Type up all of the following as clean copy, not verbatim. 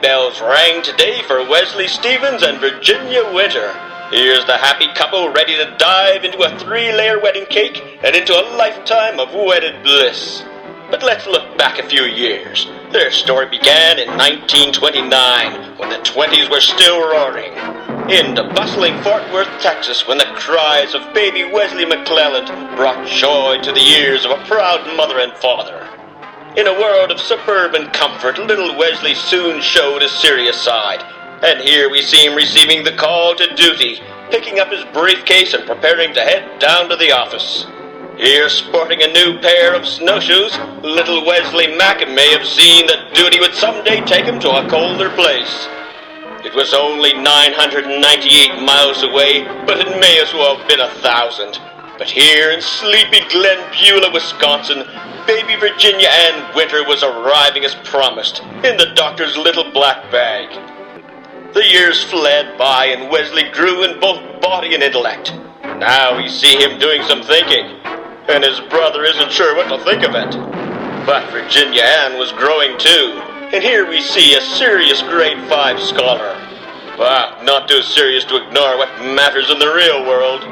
bells rang today for Wesley Stevens and Virginia Winter. Here's the happy couple ready to dive into a 3-layer wedding cake and into a lifetime of wedded bliss. But let's look back a few years. Their story began in 1929, when the 20s were still roaring. Into bustling Fort Worth, Texas, when the cries of baby Wesley McClelland brought joy to the ears of a proud mother and father. In a world of suburban comfort, little Wesley soon showed his serious side. And here we see him receiving the call to duty, picking up his briefcase and preparing to head down to the office. Here, sporting a new pair of snowshoes, little Wesley Mack may have seen that duty would someday take him to a colder place. It was only 998 miles away, but it may as well have been 1,000. But here in sleepy Glen Beulah, Wisconsin, baby Virginia Ann Winter was arriving as promised, in the doctor's little black bag. The years fled by and Wesley grew in both body and intellect. Now we see him doing some thinking, and his brother isn't sure what to think of it. But Virginia Ann was growing too, and here we see a serious grade 5 scholar. But not too serious to ignore what matters in the real world.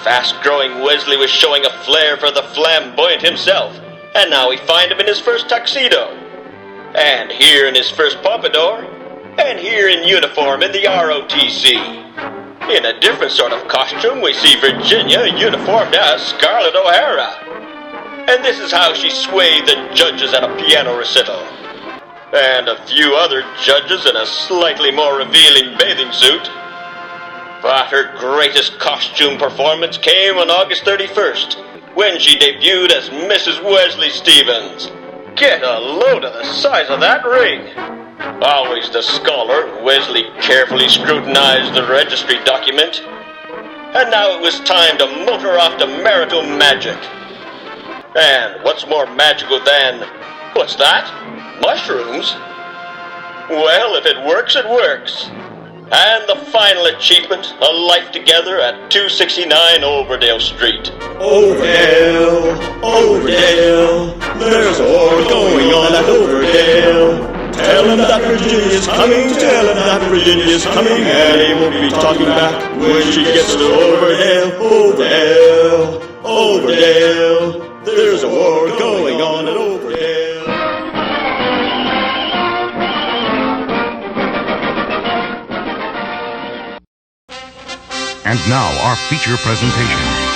Fast-growing Wesley was showing a flair for the flamboyant himself, and now we find him in his first tuxedo, and here in his first pompadour, and here in uniform in the ROTC. In a different sort of costume, we see Virginia uniformed as Scarlett O'Hara. And this is how she swayed the judges at a piano recital. And a few other judges in a slightly more revealing bathing suit. But her greatest costume performance came on August 31st, when she debuted as Mrs. Wesley Stevens. Get a load of the size of that ring! Always the scholar, Wesley carefully scrutinized the registry document. And now it was time to motor off to marital magic. And what's more magical than... what's that? Mushrooms? Well, if it works, it works. And the final achievement, a life together at 269 Overdale Street. Overdale, Overdale, there's a war going on at Overdale. Tell him that Virginia's coming, tell him that Virginia's coming, and he won't be talking back when she gets to Overdale. Overdale, Overdale, there's a war going on at Overdale. And now our feature presentation.